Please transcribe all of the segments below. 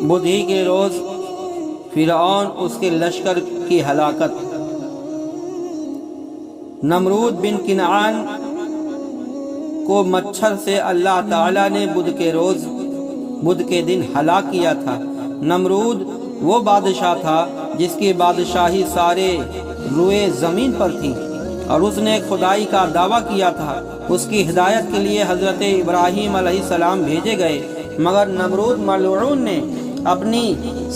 بدھ کے روز فرعون اس کے لشکر کی ہلاکت۔ نمرود بن کنعان کو مچھر سے اللہ تعالیٰ نے بدھ کے دن ہلاک کیا تھا۔ نمرود وہ بادشاہ تھا جس کی بادشاہی سارے روئے زمین پر تھی، اور اس نے خدائی کا دعویٰ کیا تھا۔ اس کی ہدایت کے لیے حضرت ابراہیم علیہ السلام بھیجے گئے، مگر نمرود ملعون نے اپنی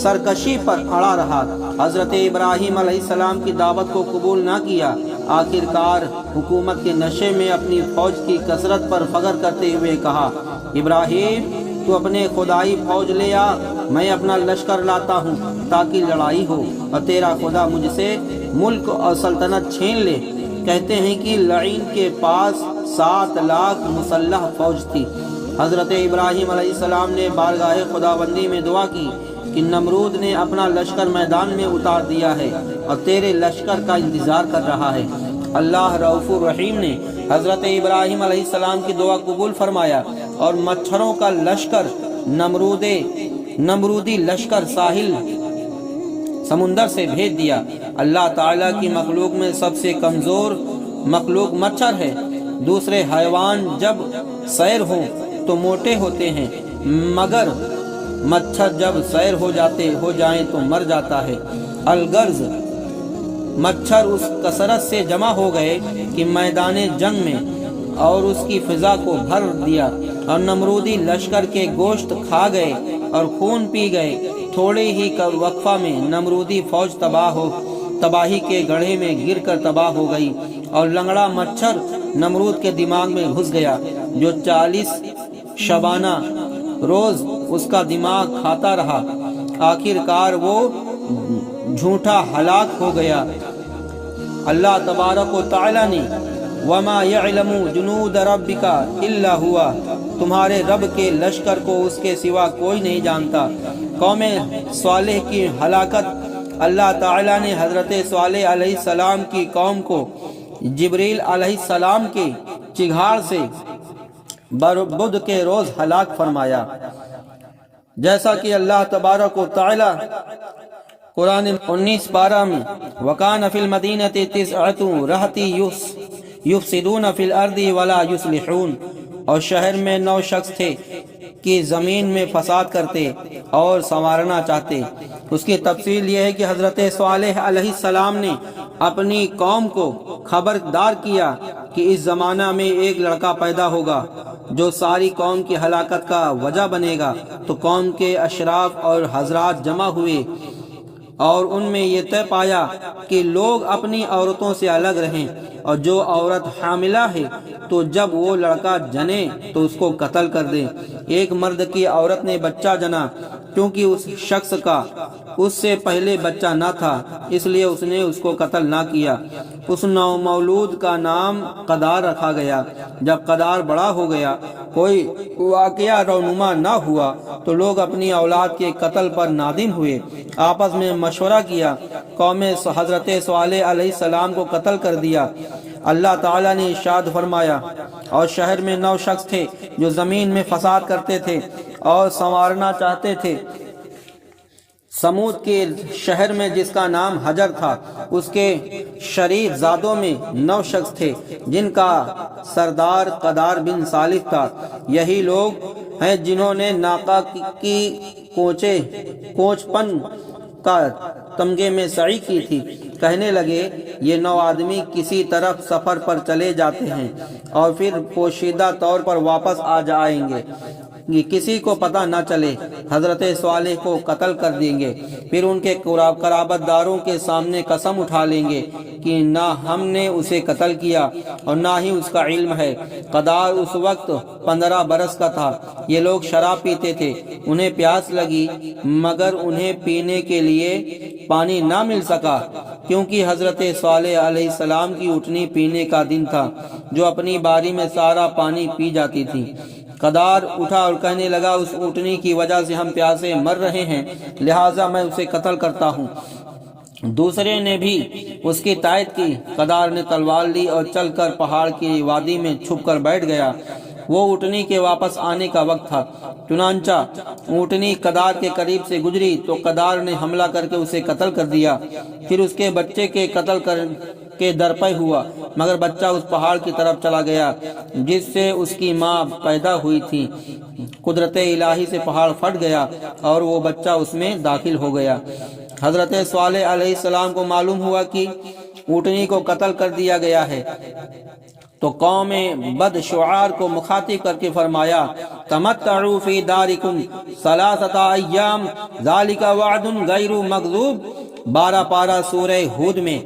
سرکشی پر اڑا رہا، حضرت ابراہیم علیہ السلام کی دعوت کو قبول نہ کیا۔ آخر کار حکومت کے نشے میں اپنی فوج کی کثرت پر فخر کرتے ہوئے کہا، ابراہیم تو اپنے خدائی فوج لے آ، میں اپنا لشکر لاتا ہوں تاکہ لڑائی ہو اور تیرا خدا مجھ سے ملک اور سلطنت چھین لے۔ کہتے ہیں کہ لعین کے پاس 7 لاکھ مسلح فوج تھی۔ حضرت ابراہیم علیہ السلام نے بارگاہ خداوندی میں دعا کی کہ نمرود نے اپنا لشکر میدان میں اتار دیا ہے اور تیرے لشکر کا انتظار کر رہا ہے۔ اللہ رؤوف الرحیم نے حضرت ابراہیم علیہ السلام کی دعا قبول فرمایا اور مچھروں کا لشکر نمرودی لشکر ساحل سمندر سے بھیج دیا۔ اللہ تعالیٰ کی مخلوق میں سب سے کمزور مخلوق مچھر ہے۔ دوسرے حیوان جب سیر ہوں تو موٹے ہوتے ہیں، مگر مچھر جب سیر ہو جائیں تو مر جاتا ہے۔ الغرض مچھر اس کثرت سے جمع ہو گئے کہ میدان جنگ میں اور اس کی فضا کو بھر دیا، اور نمرودی لشکر کے گوشت کھا گئے اور خون پی گئے۔ تھوڑے ہی وقفہ میں نمرودی فوج تباہی کے گڑھے میں گر کر تباہ ہو گئی، اور لنگڑا مچھر نمرود کے دماغ میں گھس گیا، جو 40 شبانہ روز اس کا دماغ کھاتا رہا۔ آخر کار وہ جھوٹا ہلاک ہو گیا۔ اللہ تبارک و تعالی نے وَمَا يَعْلَمُ جُنُودَ رَبِّكَ إِلَّا هُوَ، تمہارے رب کے لشکر کو اس کے سوا کوئی نہیں جانتا۔ قوم صالح کی ہلاکت۔ اللہ تعالیٰ نے حضرت صالح علیہ السلام کی قوم کو جبریل علیہ السلام کے چنگھاڑ سے بدھ کے روز ہلاک فرمایا، جیسا کہ اللہ تبارک و تعالی قرآن 19 میں وَكَانَ فِي الْمَدِينَةِ 9 رَهْطٍ يُفْسِدُونَ فِي الْأَرْضِ وَلَا يُصْلِحُونَ، اور شہر میں 9 شخص تھے کہ زمین میں فساد کرتے اور سنوارنا چاہتے۔ اس کی تفصیل یہ ہے کہ حضرت صالح علیہ السلام نے اپنی قوم کو خبردار کیا کہ اس زمانہ میں ایک لڑکا پیدا ہوگا جو ساری قوم کی ہلاکت کا وجہ بنے گا۔ تو قوم کے اشراف اور حضرات جمع ہوئے اور ان میں یہ طے پایا کہ لوگ اپنی عورتوں سے الگ رہیں، اور جو عورت حاملہ ہے تو جب وہ لڑکا جنے تو اس کو قتل کر دیں۔ ایک مرد کی عورت نے بچہ جنا، کیونکہ اس شخص کا اس سے پہلے بچہ نہ تھا، اس لیے اس نے اس کو قتل نہ کیا۔ اس نومولود کا نام قدار رکھا گیا۔ جب قدار بڑا ہو گیا، کوئی واقعہ رونما نہ ہوا تو لوگ اپنی اولاد کے قتل پر نادم ہوئے، آپس میں مشورہ کیا، قوم حضرت صالح علیہ السلام کو قتل کر دیا۔ اللہ تعالیٰ نے ارشاد فرمایا، اور شہر میں 9 شخص تھے جو زمین میں فساد کرتے تھے اور سنوارنا چاہتے تھے۔ سمود کے شہر میں جس کا نام حجر تھا، اس کے شریف زادوں میں 9 شخص تھے جن کا سردار قدار بن صالح تھا۔ یہی لوگ ہیں جنہوں نے ناقہ کی کوچ پن کا تمغے میں سعی کی تھی۔ کہنے لگے، یہ 9 آدمی کسی طرف سفر پر چلے جاتے ہیں اور پھر پوشیدہ طور پر واپس آ جائیں گے، کسی کو پتہ نہ چلے۔ حضرت صالح کو قتل کر دیں گے، پھر ان کے قرابت داروں کے سامنے قسم اٹھا لیں گے کہ نہ ہم نے اسے قتل کیا اور نہ ہی اس کا علم ہے۔ قدار اس وقت 15 برس کا تھا۔ یہ لوگ شراب پیتے تھے، انہیں پیاس لگی مگر انہیں پینے کے لیے پانی نہ مل سکا، کیونکہ حضرت صالح علیہ السلام کی اونٹنی پینے کا دن تھا جو اپنی باری میں سارا پانی پی جاتی تھی۔ قدار اٹھا اور کہنے لگا، اس اونٹنی کی وجہ سے ہم پیاسے مر رہے ہیں، لہٰذا میں اسے قتل کرتا ہوں۔ دوسرے نے بھی اس کی تائید کی۔ قدار نے تلوار لی اور چل کر پہاڑ کی وادی میں چھپ کر بیٹھ گیا۔ وہ اونٹنی کے واپس آنے کا وقت تھا، چنانچہ اونٹنی قدار کے قریب سے گزری تو قدار نے حملہ کر کے اسے قتل کر دیا، پھر اس کے بچے کے قتل کے درپے ہوا، مگر بچہ اس پہاڑ کی طرف چلا گیا جس سے اس کی ماں پیدا ہوئی تھی۔ قدرت الہی سے پہاڑ پھٹ گیا اور وہ بچہ اس میں داخل ہو گیا۔ حضرت صالح علیہ السلام کو معلوم ہوا کہ اونٹنی کو قتل کر دیا گیا ہے، تو قوم بد شعار کو مخاطب کر کے فرمایا تمتعوا فی دارکم ثلاثۃ ایام ذالک وعد غیر مکذوب۔ 12 پارہ سورہ ہود میں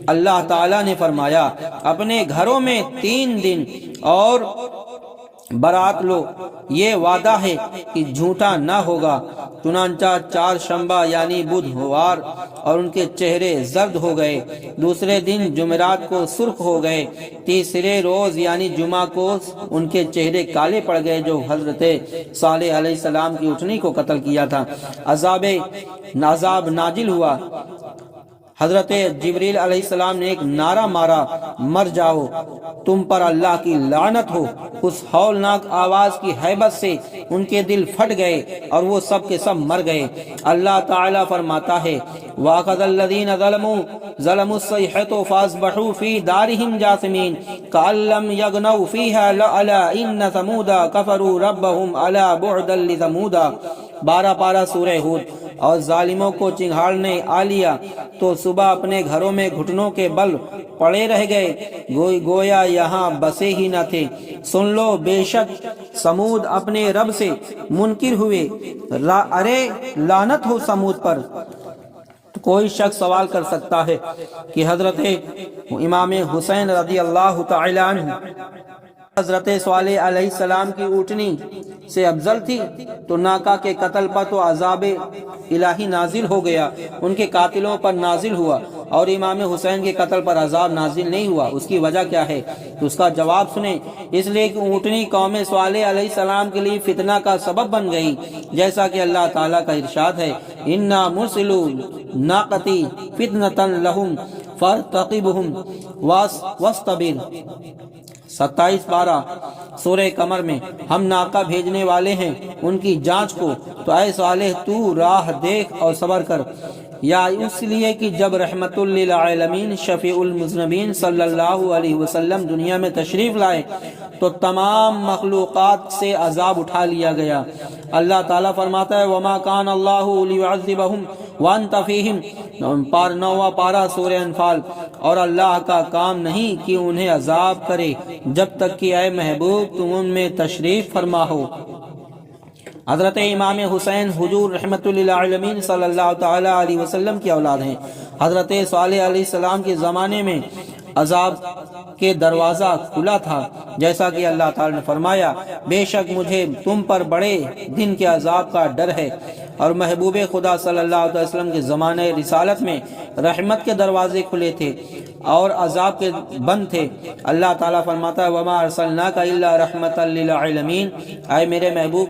اللہ تعالیٰ نے فرمایا اپنے گھروں میں 3 دن اور برات لو، یہ وعدہ ہے کہ جھوٹا نہ ہوگا۔ چنانچہ 4 شنبہ یعنی بدھوار اور ان کے چہرے زرد ہو گئے، دوسرے دن جمعرات کو سرخ ہو گئے، تیسرے روز یعنی جمعہ کو ان کے چہرے کالے پڑ گئے جو حضرت صالح علیہ السلام کی اونٹنی کو قتل کیا تھا۔ عذاب نازل ہوا۔ حضرت جبریل علیہ السلام نے ایک نعرہ مارا، مر جاؤ، تم پر اللہ کی لعنت ہو۔ اس ہولناک آواز کی ہیبت سے ان کے دل پھٹ گئے اور وہ سب کے سب مر گئے۔ اللہ تعالیٰ فرماتا ہے وَأَخَذَ الَّذِينَ ظَلَمُوا الصَّيْحَةُ فَأَصْبَحُوا فِي دَارِهِمْ جَاثِمِينَ كَأَن لَّمْ يَغْنَوْا فِيهَا أَلَا إِنَّ ثَمُودَ كَفَرُوا رَبَّهُمْ أَلَا بُعْدًا لِّثَمُودَ۔ 12 پارہ سورہ ہود۔ اور ظالموں کو چنگھاڑنے آ لیا تو صبح اپنے گھروں میں گھٹنوں کے بل پڑے رہ گئے، گویا یہاں بسے ہی نہ تھے۔ سن لو، بے شک سمود اپنے رب سے منکر ہوئے، ارے لعنت ہو سمود پر۔ تو کوئی شخص سوال کر سکتا ہے کہ حضرت امام حسین رضی اللہ تعالی عنہ حضرت صالح علیہ السلام کی اونٹنی سے افضل تھی، تو ناکا کے قتل پر تو عذاب الہی نازل ہو گیا، ان کے قاتلوں پر نازل ہوا، اور امام حسین کے قتل پر عذاب نازل نہیں ہوا۔ اس کی وجہ کیا ہے؟ تو اس کا جواب سنیں۔ اس لیے کہ اونٹنی قوم صالح علیہ السلام کے لیے فتنہ کا سبب بن گئی، جیسا کہ اللہ تعالیٰ کا ارشاد ہے اِنَّا مُرْسِلُو نَاقَتِي فِتْنَةً لَهُمْ فَارْتَقِبْهُمْ وَاسْتَبِرْ۔ 27 پارہ سورہ قمر میں ہم ناقہ بھیجنے والے ہیں ان کی جانچ کو، تو اے صالح تو راہ دیکھ اور صبر کر۔ یا اس لیے کہ جب رحمت للعالمین شفیع المذنبین صلی اللہ علیہ وسلم دنیا میں تشریف لائے تو تمام مخلوقات سے عذاب اٹھا لیا گیا۔ اللہ تعالیٰ فرماتا ہے وما کان اللہ لیعذبہم وانت فیہم، 9واں پارہ سورہ انفال، اور اللہ کا کام نہیں کہ انہیں عذاب کرے جب تک کہ اے محبوب تم ان میں تشریف فرما ہو۔ حضرت امام حسین حضور رحمت للعالمین صلی اللہ تعالی علیہ وسلم کی اولاد ہیں۔ حضرت صالح علیہ السلام کے زمانے میں عذاب کے دروازہ کھلا تھا، جیسا کہ اللہ تعالی نے فرمایا بے شک مجھے تم پر بڑے دن کے عذاب کا ڈر ہے۔ اور محبوب خدا صلی اللہ علیہ وسلم کے زمانے رسالت میں رحمت کے دروازے کھلے تھے اور عذاب کے بند تھے۔ اللہ تعالیٰ فرماتا ہے وما ارسلناک الا رحمتا للعالمین، اے میرے محبوب